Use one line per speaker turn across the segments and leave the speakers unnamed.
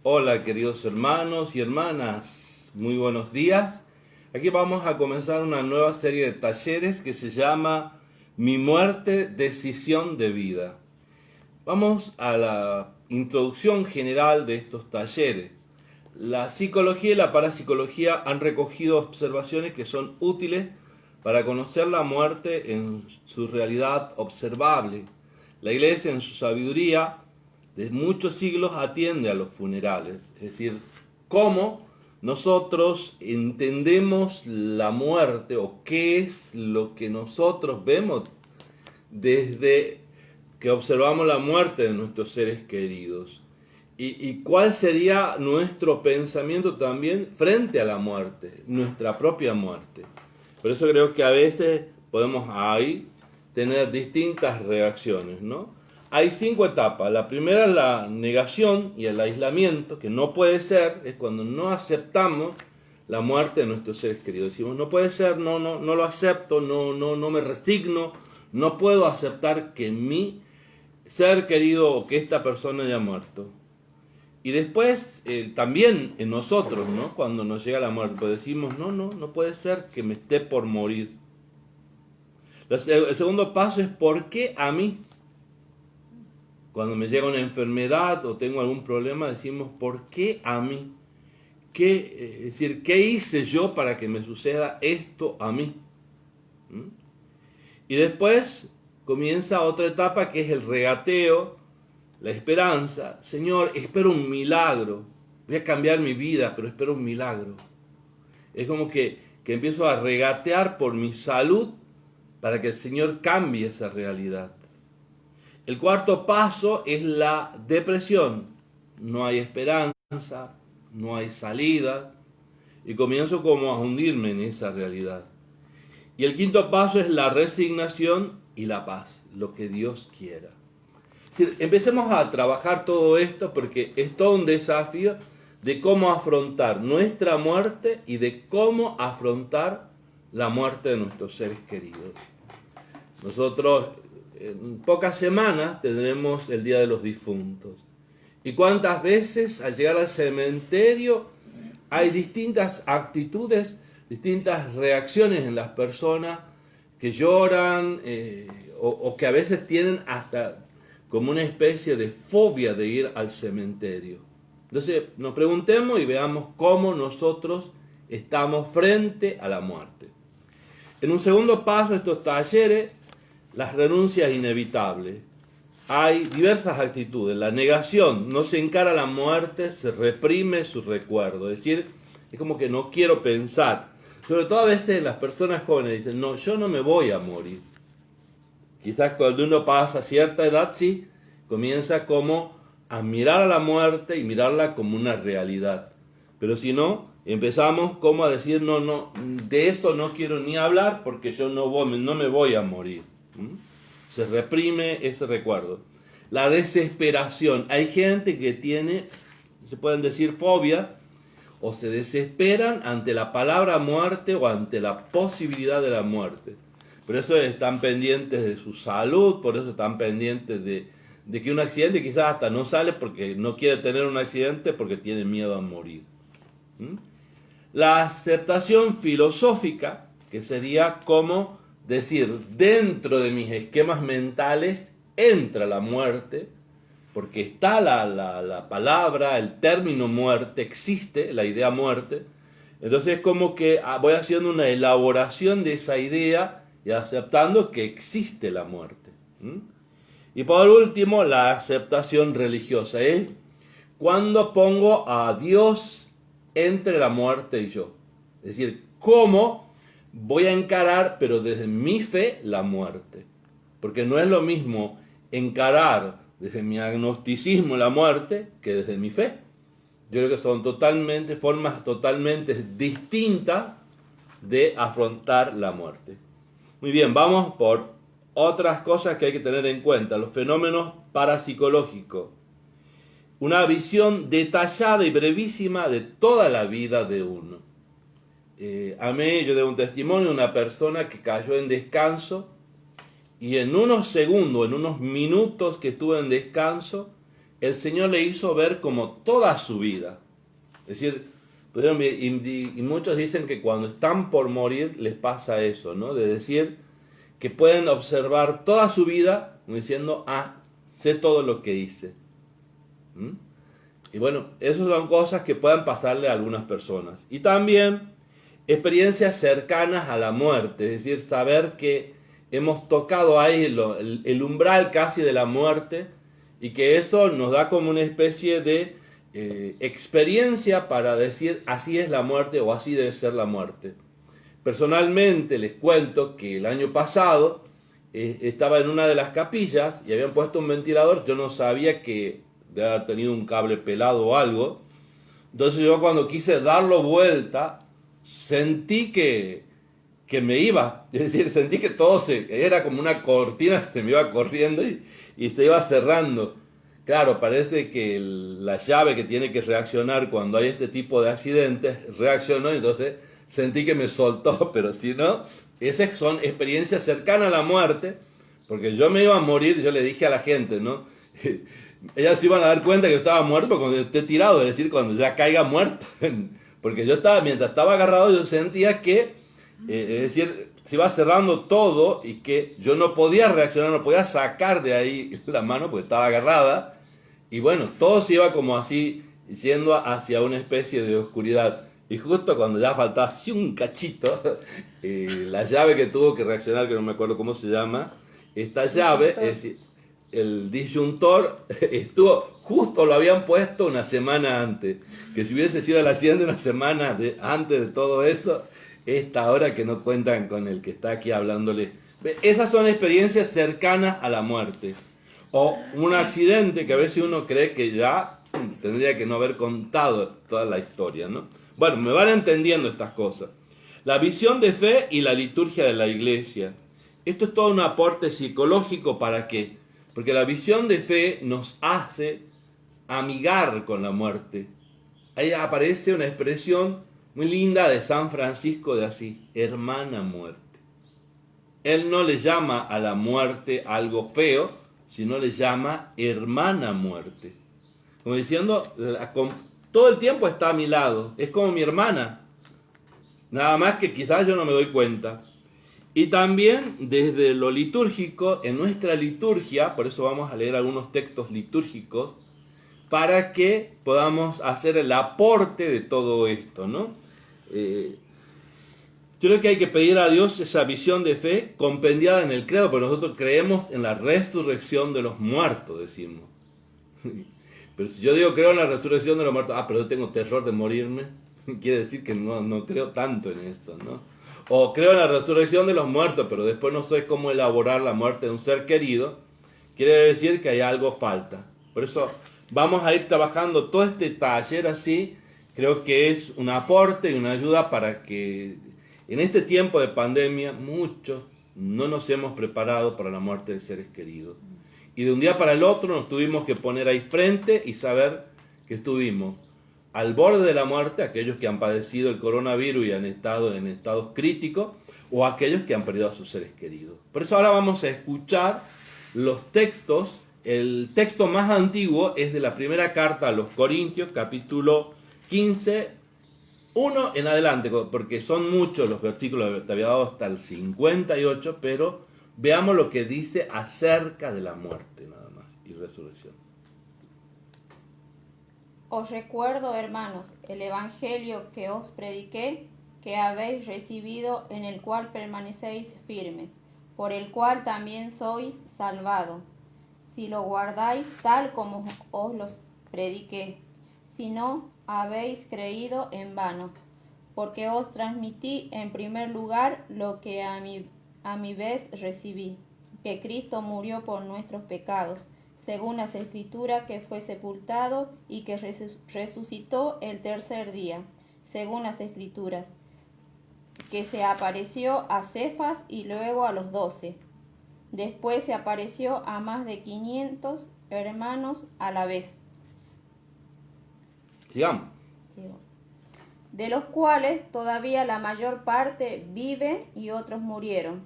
Hola queridos hermanos y hermanas, muy buenos días. Aquí vamos a comenzar una nueva serie de talleres que se llama Mi muerte, decisión de vida. Vamos a la introducción general de estos talleres. La psicología y la parapsicología han recogido observaciones que son útiles para conocer la muerte en su realidad observable. La Iglesia en su sabiduría de muchos siglos atiende a los funerales, es decir, cómo nosotros entendemos la muerte o qué es lo que nosotros vemos desde que observamos la muerte de nuestros seres queridos y cuál sería nuestro pensamiento también frente a la muerte, nuestra propia muerte. Por eso creo que a veces podemos ahí tener distintas reacciones, ¿no? Hay 5 etapas. La primera es la negación y el aislamiento, que no puede ser, es cuando no aceptamos la muerte de nuestros seres queridos. Decimos, no puede ser, no lo acepto, no me resigno, no puedo aceptar que mi ser querido o que esta persona haya muerto. Y después también en nosotros, ¿no? Cuando nos llega la muerte, pues decimos, no puede ser que me esté por morir. El segundo paso es, ¿por qué a mí? Cuando me llega una enfermedad o tengo algún problema, decimos, ¿por qué a mí? Es decir, ¿qué hice yo para que me suceda esto a mí? Y después comienza otra etapa que es el regateo, la esperanza. Señor, espero un milagro. Voy a cambiar mi vida, pero espero un milagro. Es como que empiezo a regatear por mi salud para que el Señor cambie esa realidad. El cuarto paso es la depresión. No hay esperanza, no hay salida, y comienzo como a hundirme en esa realidad. Y el quinto paso es la resignación y la paz, lo que Dios quiera. Es decir, empecemos a trabajar todo esto porque es todo un desafío de cómo afrontar nuestra muerte y de cómo afrontar la muerte de nuestros seres queridos. Nosotros en pocas semanas tendremos el Día de los Difuntos. ¿Y cuántas veces al llegar al cementerio hay distintas actitudes, distintas reacciones en las personas que lloran o que a veces tienen hasta como una especie de fobia de ir al cementerio? Entonces nos preguntemos y veamos cómo nosotros estamos frente a la muerte. En un segundo paso, estos talleres, las renuncias inevitables. Hay diversas actitudes. La negación, no se encara la muerte, se reprime su recuerdo. Es decir, es como que no quiero pensar. Sobre todo a veces las personas jóvenes dicen, no, yo no me voy a morir. Quizás cuando uno pasa cierta edad, sí, comienza como a mirar a la muerte y mirarla como una realidad. Pero si no, empezamos como a decir, no, de eso no quiero ni hablar porque yo no me voy a morir. Se reprime ese recuerdo. La desesperación. Hay gente que tiene, se pueden decir, fobia, o se desesperan ante la palabra muerte o ante la posibilidad de la muerte. Por eso están pendientes de su salud, por eso están pendientes de que un accidente quizás hasta no sale porque no quiere tener un accidente porque tiene miedo a morir. La aceptación filosófica, que sería como decir, dentro de mis esquemas mentales entra la muerte, porque está la palabra, el término muerte, existe la idea muerte. Entonces es como que voy haciendo una elaboración de esa idea y aceptando que existe la muerte. Y por último, la aceptación religiosa es cuando pongo a Dios entre la muerte y yo. Es decir, cómo voy a encarar, pero desde mi fe, la muerte. Porque no es lo mismo encarar desde mi agnosticismo la muerte que desde mi fe. Yo creo que son formas totalmente distintas de afrontar la muerte. Muy bien, vamos por otras cosas que hay que tener en cuenta. Los fenómenos parapsicológicos. Una visión detallada y brevísima de toda la vida de uno. Yo doy un testimonio de una persona que cayó en descanso y en unos segundos, en unos minutos que estuvo en descanso, el Señor le hizo ver como toda su vida. Es decir, y muchos dicen que cuando están por morir les pasa eso, ¿no? De decir que pueden observar toda su vida como diciendo, sé todo lo que hice. ¿Mm? Y bueno, esas son cosas que pueden pasarle a algunas personas. Y también experiencias cercanas a la muerte, es decir, saber que hemos tocado ahí el umbral casi de la muerte y que eso nos da como una especie de experiencia para decir así es la muerte o así debe ser la muerte. Personalmente les cuento que el año pasado estaba en una de las capillas y habían puesto un ventilador, yo no sabía que debe haber tenido un cable pelado o algo, entonces yo cuando quise darlo vuelta sentí que me iba, es decir, sentí que todo era como una cortina que se me iba corriendo y se iba cerrando. Claro, parece que la llave que tiene que reaccionar cuando hay este tipo de accidentes reaccionó, entonces sentí que me soltó, pero si no, esas son experiencias cercanas a la muerte, porque yo me iba a morir, yo le dije a la gente, ¿no? Ellas se iban a dar cuenta que yo estaba muerto cuando esté tirado, es decir, cuando ya caiga muerto, porque yo estaba, mientras estaba agarrado, yo sentía que, es decir, se iba cerrando todo y que yo no podía reaccionar, no podía sacar de ahí la mano porque estaba agarrada. Y bueno, todo se iba como así, yendo hacia una especie de oscuridad. Y justo cuando ya faltaba así un cachito, la llave que tuvo que reaccionar, que no me acuerdo cómo se llama, esta llave, es decir, el disyuntor estuvo, justo lo habían puesto una semana antes. Que si hubiese sido la siguiente una semana antes de todo eso, esta hora que no cuentan con el que está aquí hablándole. Esas son experiencias cercanas a la muerte. O un accidente que a veces uno cree que ya tendría que no haber contado toda la historia, ¿no? Bueno, me van entendiendo estas cosas. La visión de fe y la liturgia de la iglesia. Esto es todo un aporte psicológico. ¿Para qué? Porque la visión de fe nos hace amigar con la muerte. Ahí aparece una expresión muy linda de San Francisco de Asís, hermana muerte. Él no le llama a la muerte algo feo, sino le llama hermana muerte. Como diciendo, todo el tiempo está a mi lado, es como mi hermana. Nada más que quizás yo no me doy cuenta. Y también desde lo litúrgico, en nuestra liturgia, por eso vamos a leer algunos textos litúrgicos, para que podamos hacer el aporte de todo esto, ¿no? Yo creo que hay que pedir a Dios esa visión de fe compendiada en el credo, porque nosotros creemos en la resurrección de los muertos, decimos. Pero si yo digo creo en la resurrección de los muertos, pero yo tengo terror de morirme, quiere decir que no creo tanto en eso, ¿no? O creo en la resurrección de los muertos, pero después no sé cómo elaborar la muerte de un ser querido, quiere decir que hay algo falta. Por eso vamos a ir trabajando todo este taller así, creo que es un aporte y una ayuda para que en este tiempo de pandemia muchos no nos hemos preparado para la muerte de seres queridos. Y de un día para el otro nos tuvimos que poner ahí frente y saber que estuvimos al borde de la muerte, aquellos que han padecido el coronavirus y han estado en estados críticos, o aquellos que han perdido a sus seres queridos. Por eso ahora vamos a escuchar los textos. El texto más antiguo es de la primera carta a los Corintios, capítulo 15, 1 en adelante, porque son muchos los versículos, te había dado hasta el 58, pero veamos lo que dice acerca de la muerte nada más y resurrección.
Os recuerdo, hermanos, el evangelio que os prediqué, que habéis recibido, en el cual permanecéis firmes, por el cual también sois salvados, si lo guardáis tal como os lo prediqué. Si no, habéis creído en vano, porque os transmití en primer lugar lo que a mi vez recibí, que Cristo murió por nuestros pecados, según las Escrituras, que fue sepultado y que resucitó el tercer día, según las Escrituras, que se apareció a Cefas y luego a los 12. Después se apareció a más de 500 hermanos a la vez.
Sigamos.
De los cuales todavía la mayor parte viven y otros murieron.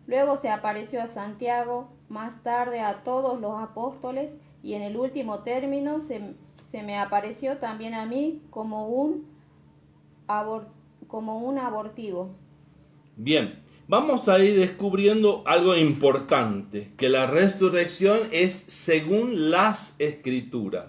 Luego se apareció a Santiago, más tarde a todos los apóstoles y en el último término se me apareció también a mí como un abortivo.
Bien, vamos a ir descubriendo algo importante, que la resurrección es según las Escrituras.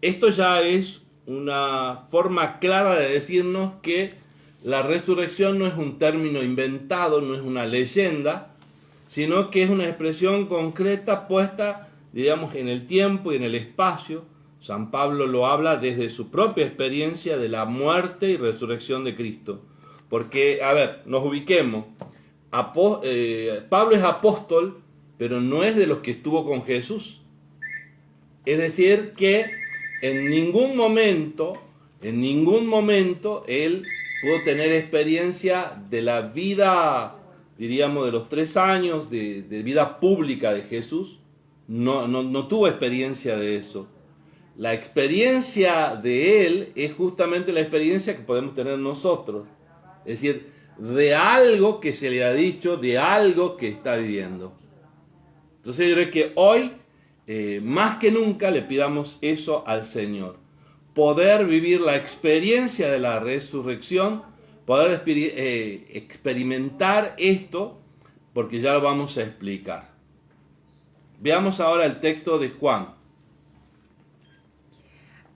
Esto ya es una forma clara de decirnos que la resurrección no es un término inventado, no es una leyenda, sino que es una expresión concreta puesta, digamos, en el tiempo y en el espacio. San Pablo lo habla desde su propia experiencia de la muerte y resurrección de Cristo. Porque, a ver, nos ubiquemos. Pablo es apóstol, pero no es de los que estuvo con Jesús. Es decir, que en ningún momento él pudo tener experiencia de la vida, diríamos, de los 3 años de vida pública de Jesús. No tuvo experiencia de eso. La experiencia de él es justamente la experiencia que podemos tener nosotros. Es decir, de algo que se le ha dicho, de algo que está viviendo. Entonces yo creo que hoy, más que nunca, le pidamos eso al Señor. Poder vivir la experiencia de la resurrección, poder experimentar esto, porque ya lo vamos a explicar. Veamos ahora el texto de Juan.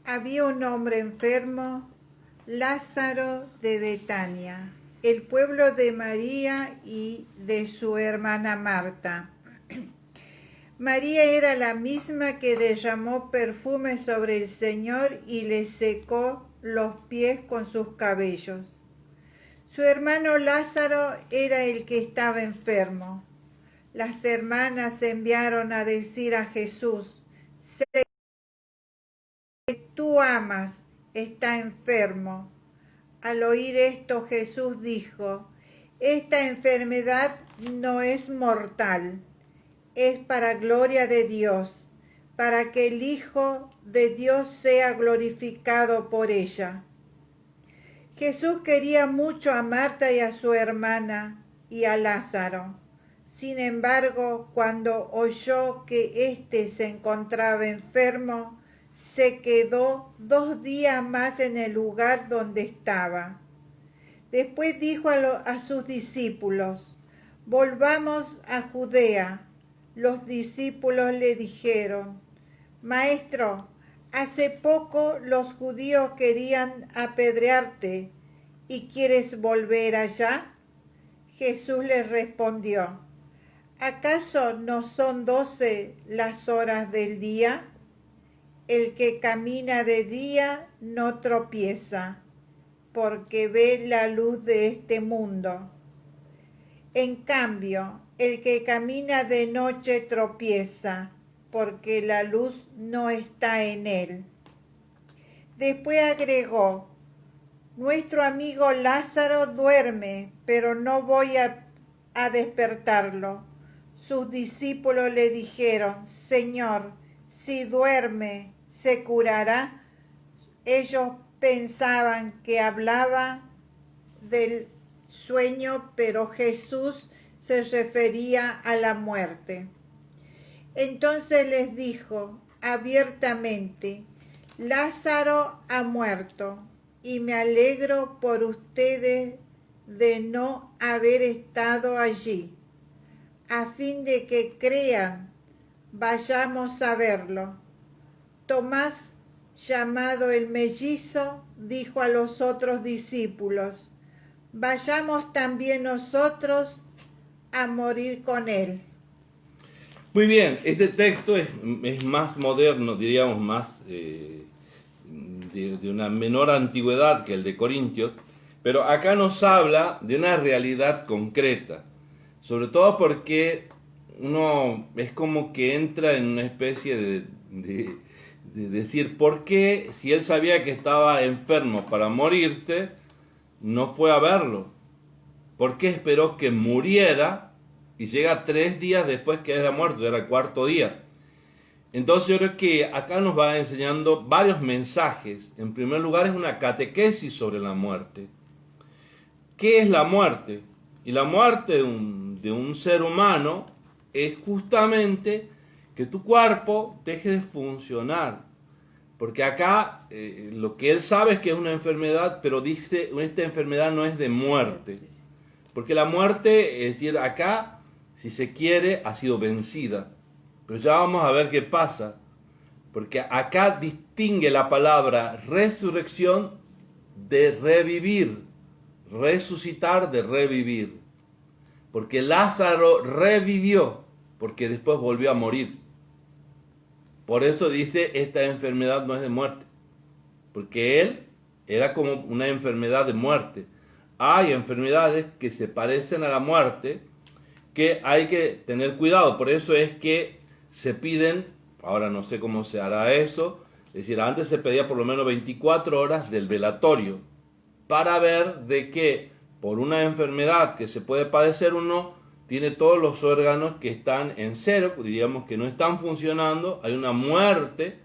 Había un hombre enfermo, Lázaro de Betania, el pueblo de María y de su hermana Marta. María era la misma que derramó perfume sobre el Señor y le secó los pies con sus cabellos. Su hermano Lázaro era el que estaba enfermo. Las hermanas enviaron a decir a Jesús: tú amas, está enfermo. Al oír esto, Jesús dijo: esta enfermedad no es mortal, es para gloria de Dios, para que el Hijo de Dios sea glorificado por ella. Jesús quería mucho a Marta y a su hermana y a Lázaro. Sin embargo, cuando oyó que éste se encontraba enfermo, se quedó 2 días más en el lugar donde estaba. Después dijo a sus discípulos: volvamos a Judea. Los discípulos le dijeron: Maestro, hace poco los judíos querían apedrearte, ¿y quieres volver allá? Jesús les respondió: ¿acaso no son 12 las horas del día? El que camina de día no tropieza, porque ve la luz de este mundo. En cambio, el que camina de noche tropieza, porque la luz no está en él. Después agregó: nuestro amigo Lázaro duerme, pero no voy a despertarlo. Sus discípulos le dijeron: Señor, si duerme, ¿se curará? Ellos pensaban que hablaba del sueño, pero Jesús se refería a la muerte. Entonces les dijo abiertamente: Lázaro ha muerto, y me alegro por ustedes de no haber estado allí, a fin de que crean. Vayamos a verlo. Tomás, llamado el mellizo, dijo a los otros discípulos: vayamos también nosotros a morir con él.
Muy bien, este texto es más moderno, diríamos más de una menor antigüedad que el de Corintios, pero acá nos habla de una realidad concreta, sobre todo porque uno es como que entra en una especie de decir, ¿por qué si él sabía que estaba enfermo para morirte, no fue a verlo? ¿Por qué esperó que muriera y llega 3 días después que haya muerto? Era el 4.º día. Entonces yo creo que acá nos va enseñando varios mensajes. En primer lugar, es una catequesis sobre la muerte. ¿Qué es la muerte? Y la muerte de un ser humano es justamente que tu cuerpo deje de funcionar. Porque acá lo que él sabe es que es una enfermedad, pero dice, esta enfermedad no es de muerte. Porque la muerte, es decir, acá, si se quiere, ha sido vencida. Pero ya vamos a ver qué pasa. Porque acá distingue la palabra resurrección de revivir. Resucitar de revivir. Porque Lázaro revivió, porque después volvió a morir. Por eso dice, esta enfermedad no es de muerte. Porque él era como una enfermedad de muerte. Hay enfermedades que se parecen a la muerte, que hay que tener cuidado. Por eso es que se piden, ahora no sé cómo se hará eso, es decir, antes se pedía por lo menos 24 horas del velatorio, para ver de que por una enfermedad que se puede padecer uno, tiene todos los órganos que están en cero, diríamos que no están funcionando, hay una muerte,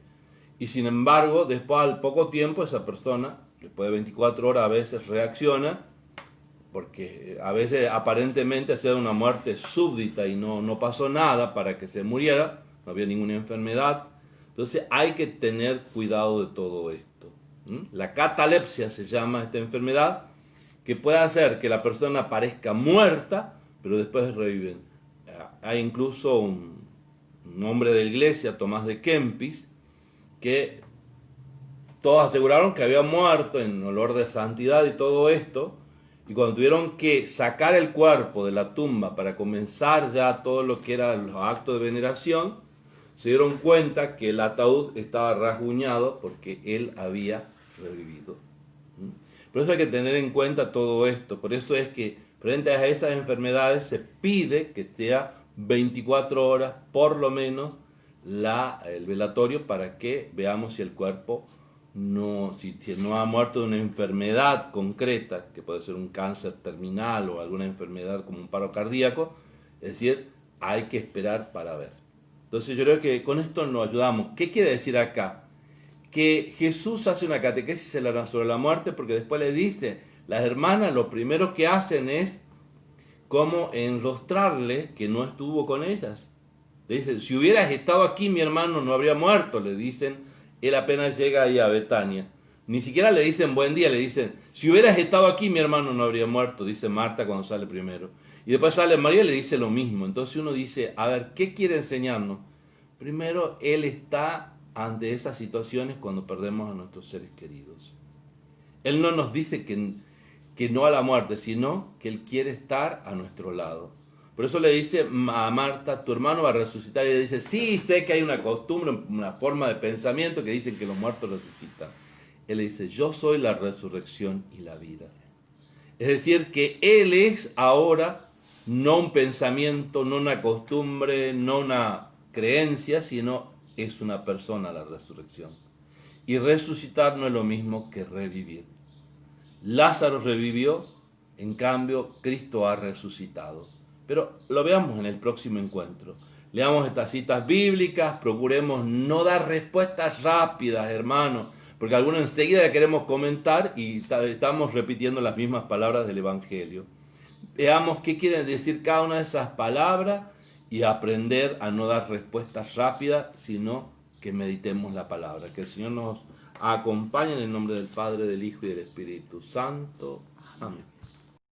y sin embargo, después al poco tiempo, esa persona, después de 24 horas, a veces reacciona, porque a veces aparentemente ha sido una muerte súbdita y no pasó nada para que se muriera, no había ninguna enfermedad. Entonces hay que tener cuidado de todo esto. La catalepsia se llama esta enfermedad, que puede hacer que la persona parezca muerta, pero después reviven. Hay incluso un hombre de la iglesia, Tomás de Kempis, que todos aseguraron que había muerto en olor de santidad y todo esto, y cuando tuvieron que sacar el cuerpo de la tumba para comenzar ya todo lo que eran los actos de veneración, se dieron cuenta que el ataúd estaba rasguñado porque él había revivido. Por eso hay que tener en cuenta todo esto. Por eso es que frente a esas enfermedades se pide que sea 24 horas por lo menos el velatorio, para que veamos si el cuerpo si no ha muerto de una enfermedad concreta, que puede ser un cáncer terminal o alguna enfermedad como un paro cardíaco. Es decir, hay que esperar para ver. Entonces yo creo que con esto nos ayudamos. ¿Qué quiere decir acá? Que Jesús hace una catequesis sobre la muerte, porque después le dice, las hermanas lo primero que hacen es como enrostrarle que no estuvo con ellas. Le dicen, si hubieras estado aquí mi hermano no habría muerto, le dicen. Él apenas llega ahí a Betania. Ni siquiera le dicen buen día, le dicen, si hubieras estado aquí mi hermano no habría muerto, dice Marta cuando sale primero. Y después sale María y le dice lo mismo. Entonces uno dice, a ver, ¿qué quiere enseñarnos? Primero, Él está ante esas situaciones cuando perdemos a nuestros seres queridos. Él no nos dice que no a la muerte, sino que Él quiere estar a nuestro lado. Por eso le dice a Marta, tu hermano va a resucitar. Y ella dice, sí, sé que hay una costumbre, una forma de pensamiento que dicen que los muertos resucitan. Él le dice, yo soy la resurrección y la vida. Es decir, que Él es ahora no un pensamiento, no una costumbre, no una creencia, sino es una persona la resurrección. Y resucitar no es lo mismo que revivir. Lázaro revivió, en cambio Cristo ha resucitado. Pero lo veamos en el próximo encuentro. Leamos estas citas bíblicas, procuremos no dar respuestas rápidas, hermanos, porque algunos enseguida queremos comentar y estamos repitiendo las mismas palabras del Evangelio. Veamos qué quieren decir cada una de esas palabras y aprender a no dar respuestas rápidas, sino que meditemos la palabra. Que el Señor nos acompañe en el nombre del Padre, del Hijo y del Espíritu Santo. Amén.